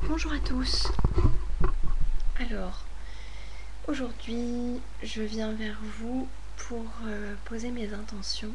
Bonjour à tous. Alors, aujourd'hui, je viens vers vous pour poser mes intentions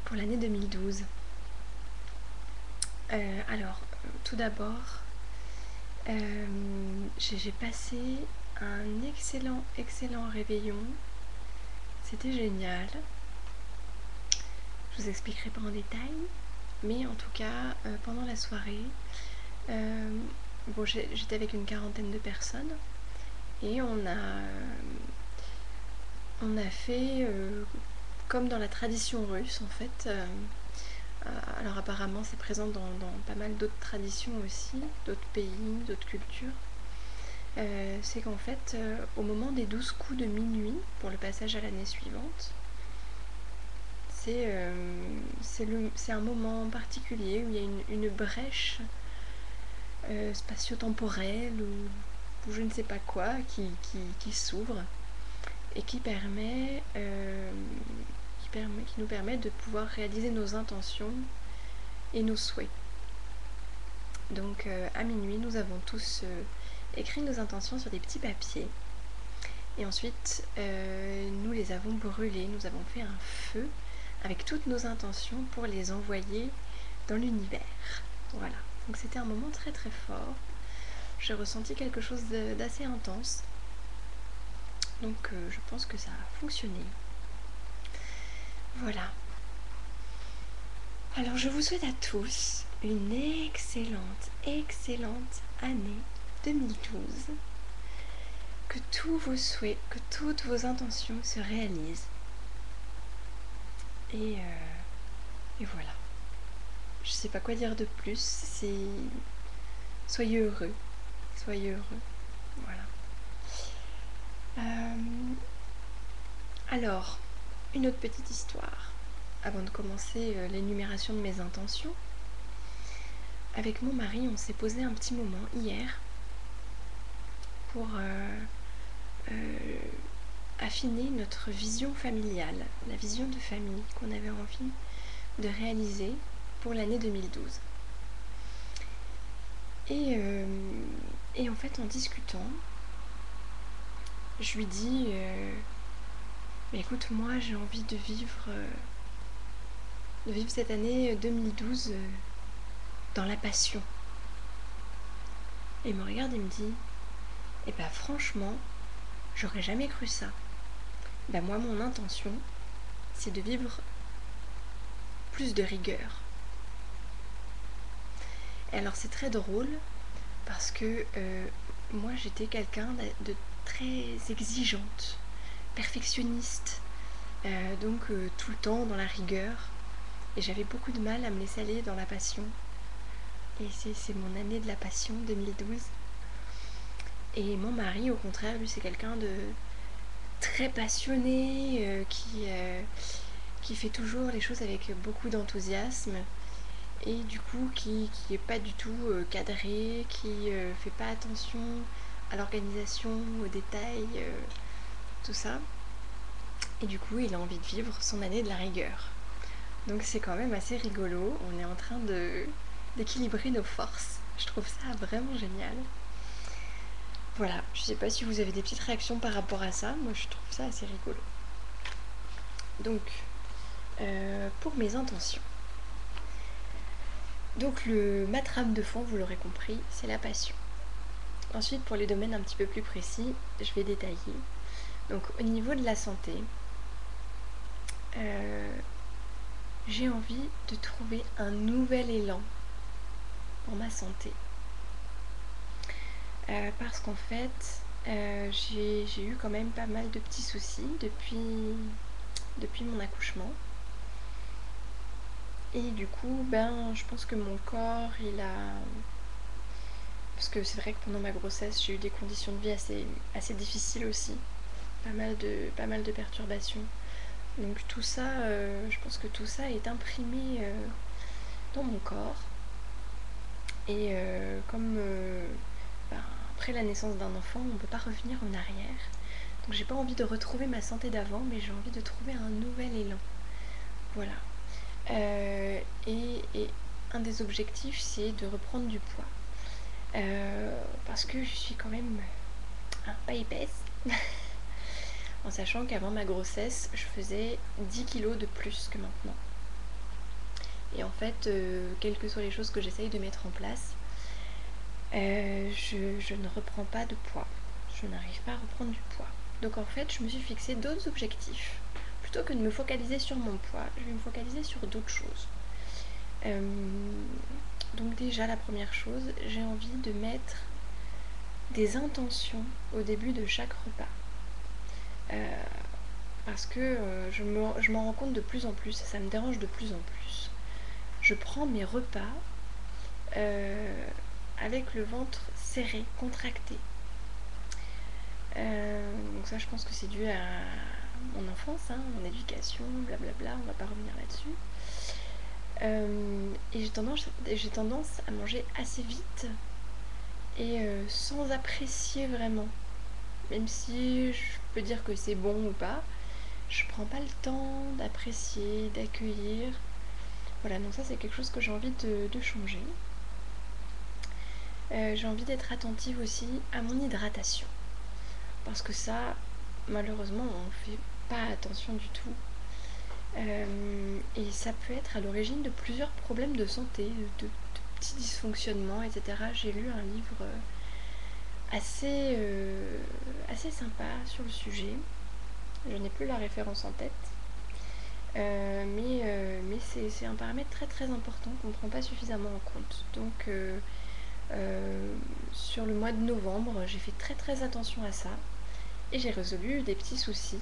pour l'année 2012. Tout d'abord, j'ai passé un excellent réveillon. C'était génial. Je vous expliquerai pas en détail, mais en tout cas, pendant la soirée, j'étais avec une quarantaine de personnes et on a fait comme dans la tradition russe en fait. Alors apparemment c'est présent dans pas mal d'autres traditions aussi, d'autres pays, d'autres cultures. C'est qu'en fait, au moment des 12 coups de minuit, pour le passage à l'année suivante, c'est un moment particulier où il y a une brèche spatio-temporelle ou je ne sais pas quoi qui s'ouvre et qui nous permet de pouvoir réaliser nos intentions et nos souhaits. Donc à minuit, nous avons tous écrit nos intentions sur des petits papiers et ensuite nous les avons brûlés, nous avons fait un feu avec toutes nos intentions pour les envoyer dans l'univers. Voilà, donc c'était un moment très très fort. J'ai ressenti quelque chose d'assez intense, donc je pense que ça a fonctionné. Voilà. Alors je vous souhaite à tous une excellente année 2012. Que tous vos souhaits, que toutes vos intentions se réalisent. Et voilà. Je sais pas quoi dire de plus. Soyez heureux. Soyez heureux. Voilà. Alors, une autre petite histoire. Avant de commencer l'énumération de mes intentions. Avec mon mari, on s'est posé un petit moment hier pour affiner notre vision familiale, la vision de famille qu'on avait envie de réaliser pour l'année 2012. Et en fait, en discutant, je lui dis mais écoute, moi j'ai envie de vivre cette année 2012 dans la passion. Et il me regarde et me dit eh ben franchement, j'aurais jamais cru ça. Ben moi, mon intention, c'est de vivre plus de rigueur. Et alors c'est très drôle parce que moi j'étais quelqu'un de très exigeante, perfectionniste, donc tout le temps dans la rigueur, et j'avais beaucoup de mal à me laisser aller dans la passion. Et c'est mon année de la passion 2012. Et mon mari, au contraire, lui c'est quelqu'un de très passionné, qui fait toujours les choses avec beaucoup d'enthousiasme et du coup qui est pas du tout cadré, qui fait pas attention à l'organisation, aux détails, tout ça. Et du coup il a envie de vivre son année de la rigueur. Donc c'est quand même assez rigolo, on est en train d'équilibrer nos forces. Je trouve ça vraiment génial. Voilà, je sais pas si vous avez des petites réactions par rapport à ça, moi je trouve ça assez rigolo. Donc, pour mes intentions. Donc ma trame de fond, vous l'aurez compris, c'est la passion. Ensuite, pour les domaines un petit peu plus précis, je vais détailler. Donc au niveau de la santé, j'ai envie de trouver un nouvel élan pour ma santé. Parce qu'en fait, j'ai eu quand même pas mal de petits soucis depuis mon accouchement. Et du coup, je pense que mon corps, parce que c'est vrai que pendant ma grossesse, j'ai eu des conditions de vie assez difficiles aussi. Pas mal de perturbations. Donc tout ça, je pense que tout ça est imprimé dans mon corps. Et après la naissance d'un enfant, on ne peut pas revenir en arrière. Donc j'ai pas envie de retrouver ma santé d'avant, mais j'ai envie de trouver un nouvel élan. Voilà. Et un des objectifs, c'est de reprendre du poids. parce que je suis quand même pas épaisse. En sachant qu'avant ma grossesse, je faisais 10 kilos de plus que maintenant. Et en fait, quelles que soient les choses que j'essaye de mettre en place, je ne reprends pas de poids. Je n'arrive pas à reprendre du poids. Donc en fait, je me suis fixé d'autres objectifs. Plutôt que de me focaliser sur mon poids, je vais me focaliser sur d'autres choses. Donc déjà, la première chose, j'ai envie de mettre des intentions au début de chaque repas. Parce que je m'en rends compte de plus en plus, ça me dérange de plus en plus. Je prends mes repas avec le ventre serré, contracté. Donc ça, je pense que c'est dû à mon enfance, mon éducation, blablabla, on va pas revenir là-dessus. Et j'ai tendance à manger assez vite et sans apprécier vraiment. Même si je peux dire que c'est bon ou pas, je prends pas le temps d'apprécier, d'accueillir. Voilà, donc ça c'est quelque chose que j'ai envie de changer. J'ai envie d'être attentive aussi à mon hydratation. Parce que ça, malheureusement, on fait pas attention du tout. Et ça peut être à l'origine de plusieurs problèmes de santé, de petits dysfonctionnements, etc. J'ai lu un livre assez sympa sur le sujet. Je n'ai plus la référence en tête. Mais c'est un paramètre très très important qu'on ne prend pas suffisamment en compte. Donc sur le mois de novembre, j'ai fait très très attention à ça et j'ai résolu des petits soucis.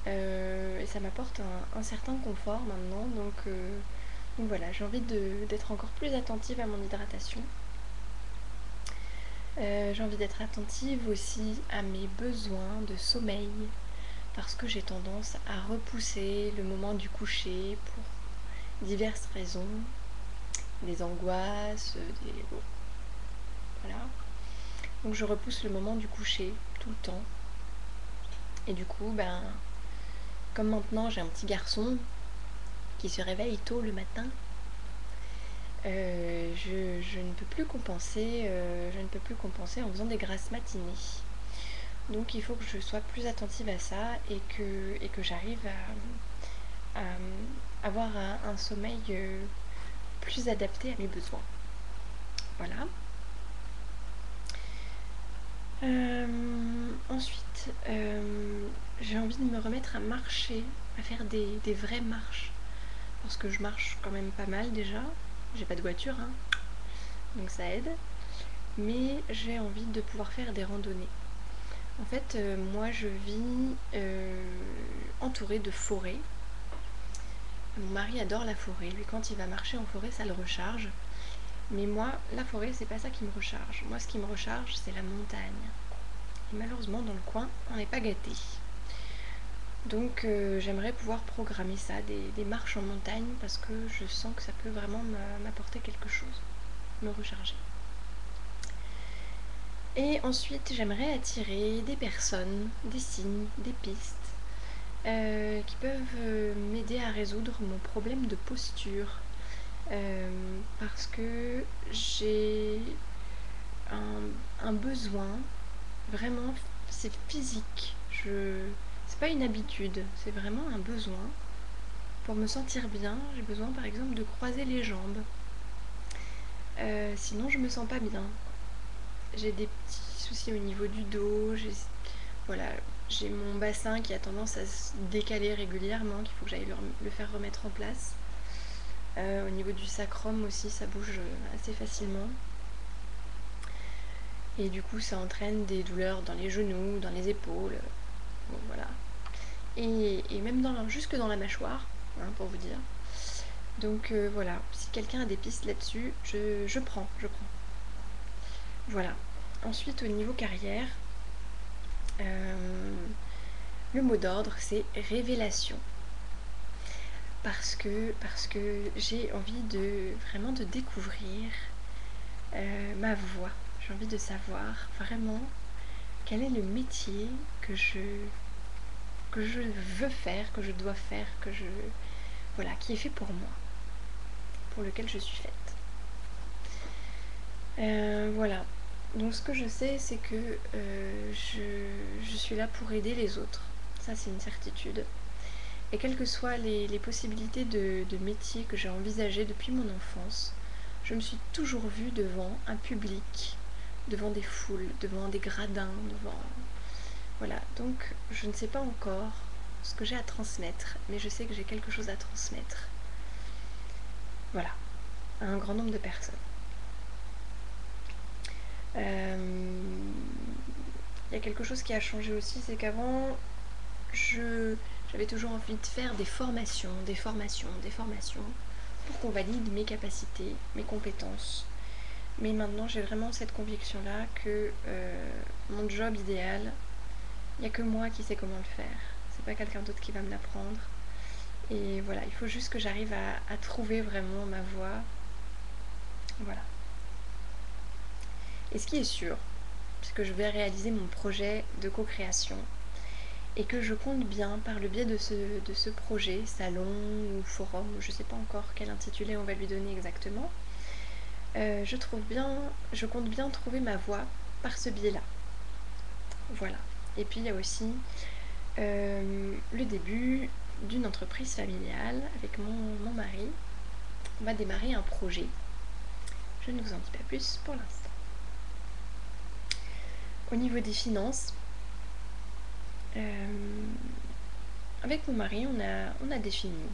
Et ça m'apporte un certain confort maintenant. Donc voilà, j'ai envie d'être encore plus attentive à mon hydratation. J'ai envie d'être attentive aussi à mes besoins de sommeil, parce que j'ai tendance à repousser le moment du coucher pour diverses raisons, des angoisses, bon, voilà. Donc je repousse le moment du coucher tout le temps. Et du coup, comme maintenant j'ai un petit garçon qui se réveille tôt le matin, je ne peux plus compenser, en faisant des grasses matinées. Donc il faut que je sois plus attentive à ça et que j'arrive à avoir un sommeil plus adapté à mes besoins. Voilà. Ensuite, j'ai envie de me remettre à marcher, à faire des vraies marches. Parce que je marche quand même pas mal déjà. J'ai pas de voiture, donc ça aide. Mais j'ai envie de pouvoir faire des randonnées. En fait, moi je vis entourée de forêts. Mon mari adore la forêt. Lui, quand il va marcher en forêt, ça le recharge. Mais moi, la forêt, c'est pas ça qui me recharge. Moi, ce qui me recharge, c'est la montagne. Et malheureusement, dans le coin, on n'est pas gâté. Donc, j'aimerais pouvoir programmer ça, des marches en montagne, parce que je sens que ça peut vraiment m'apporter quelque chose, me recharger. Et ensuite, j'aimerais attirer des personnes, des signes, des pistes qui peuvent m'aider à résoudre mon problème de posture. Parce que j'ai un besoin, vraiment, c'est physique. C'est pas une habitude, c'est vraiment un besoin. Pour me sentir bien, j'ai besoin par exemple de croiser les jambes. Sinon, je me sens pas bien. J'ai des petits soucis au niveau du dos, j'ai mon bassin qui a tendance à se décaler régulièrement, qu'il faut que j'aille le faire remettre en place. Au niveau du sacrum aussi, ça bouge assez facilement. Et du coup, ça entraîne des douleurs dans les genoux, dans les épaules. Bon, voilà. Et même jusque dans la mâchoire, pour vous dire. Donc voilà, si quelqu'un a des pistes là-dessus, je prends. Voilà. Ensuite, au niveau carrière, le mot d'ordre, c'est révélation. Parce que j'ai envie vraiment de découvrir ma voie. J'ai envie de savoir vraiment quel est le métier que je veux faire, que je dois faire, qui est fait pour moi, pour lequel je suis faite. Voilà. Donc ce que je sais, c'est que je suis là pour aider les autres. Ça, c'est une certitude. Et quelles que soient les possibilités de métier que j'ai envisagées depuis mon enfance, je me suis toujours vue devant un public, devant des foules, devant des gradins, devant... Voilà, donc je ne sais pas encore ce que j'ai à transmettre, mais je sais que j'ai quelque chose à transmettre. Voilà, à un grand nombre de personnes. Il y a quelque chose qui a changé aussi, c'est qu'avant, j'avais toujours envie de faire des formations, pour qu'on valide mes capacités, mes compétences. Mais maintenant, j'ai vraiment cette conviction-là que mon job idéal, il n'y a que moi qui sais comment le faire. C'est pas quelqu'un d'autre qui va me l'apprendre. Et voilà, il faut juste que j'arrive à trouver vraiment ma voie. Voilà. Et ce qui est sûr, c'est que je vais réaliser mon projet de co-création et que je compte bien, par le biais de ce projet, salon ou forum, je ne sais pas encore quel intitulé on va lui donner exactement, je compte bien trouver ma voie par ce biais-là. Voilà. Et puis il y a aussi le début d'une entreprise familiale avec mon mari. On va démarrer un projet. Je ne vous en dis pas plus pour l'instant. Au niveau des finances, avec mon mari, on a défini.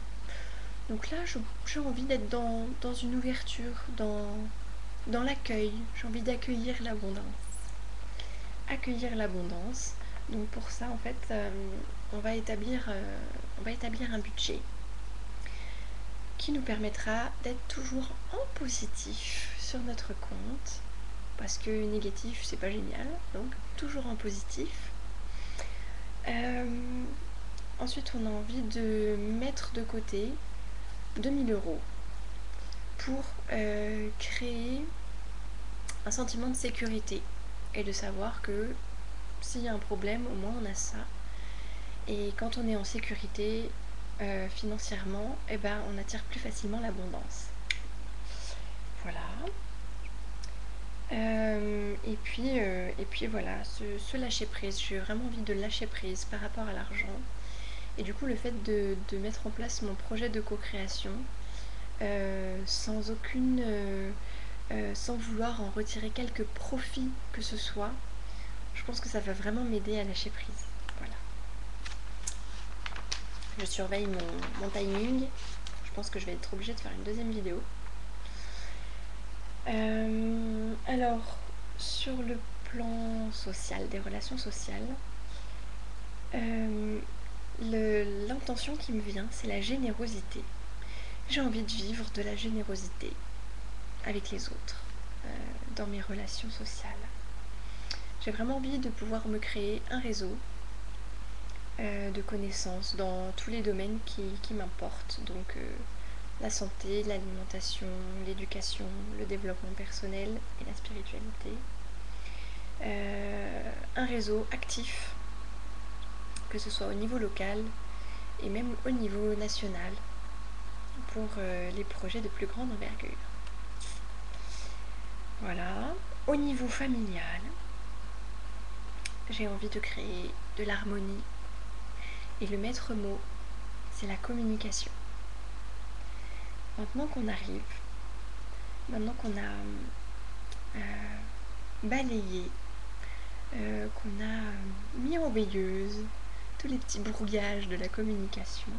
Donc là, j'ai envie d'être dans une ouverture, dans l'accueil. J'ai envie d'accueillir l'abondance. Accueillir l'abondance. Donc pour ça, en fait, on va établir un budget qui nous permettra d'être toujours en positif sur notre compte. Parce que négatif, c'est pas génial. Donc toujours en positif. Ensuite, on a envie de mettre de côté 2 000 € pour créer un sentiment de sécurité et de savoir que s'il y a un problème, au moins on a ça. Et quand on est en sécurité financièrement, eh ben, on attire plus facilement l'abondance. Voilà. Et puis voilà, ce lâcher prise. J'ai vraiment envie de lâcher prise par rapport à l'argent. Et du coup, le fait de mettre en place mon projet de co-création sans sans vouloir en retirer quelque profit que ce soit, je pense que ça va vraiment m'aider à lâcher prise. Voilà. Je surveille mon timing. Je pense que je vais être obligée de faire une deuxième vidéo. Alors, sur le plan social, des relations sociales, l'intention qui me vient, c'est la générosité. J'ai envie de vivre de la générosité avec les autres, dans mes relations sociales. J'ai vraiment envie de pouvoir me créer un réseau de connaissances dans tous les domaines qui m'importent. Donc la santé, l'alimentation, l'éducation, le développement personnel et la spiritualité. Un réseau actif, que ce soit au niveau local et même au niveau national, pour les projets de plus grande envergure. Voilà. Au niveau familial, j'ai envie de créer de l'harmonie. Et le maître mot, c'est la communication. Maintenant qu'on a balayé, qu'on a mis en veilleuse tous les petits brouillages de la communication,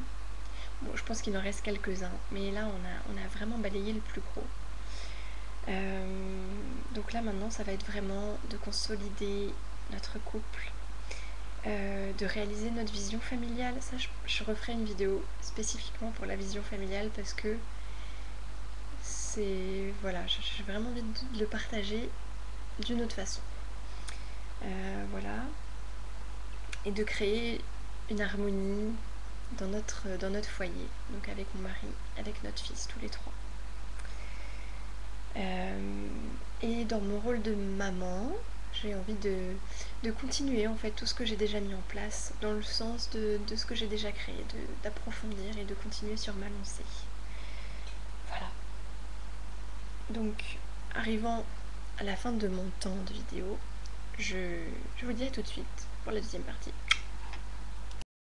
bon, je pense qu'il en reste quelques-uns, mais là on a vraiment balayé le plus gros. Donc là maintenant ça va être vraiment de consolider notre couple, de réaliser notre vision familiale. Ça je referai une vidéo spécifiquement pour la vision familiale parce que c'est... Voilà, j'ai vraiment envie de le partager d'une autre façon. Voilà. Et de créer une harmonie dans notre foyer, donc avec mon mari, avec notre fils, tous les trois. Et dans mon rôle de maman, j'ai envie de continuer en fait tout ce que j'ai déjà mis en place, dans le sens de ce que j'ai déjà créé, d'approfondir et de continuer sur ma lancée. Voilà. Donc, arrivant à la fin de mon temps de vidéo. Je vous dis à tout de suite pour la deuxième partie.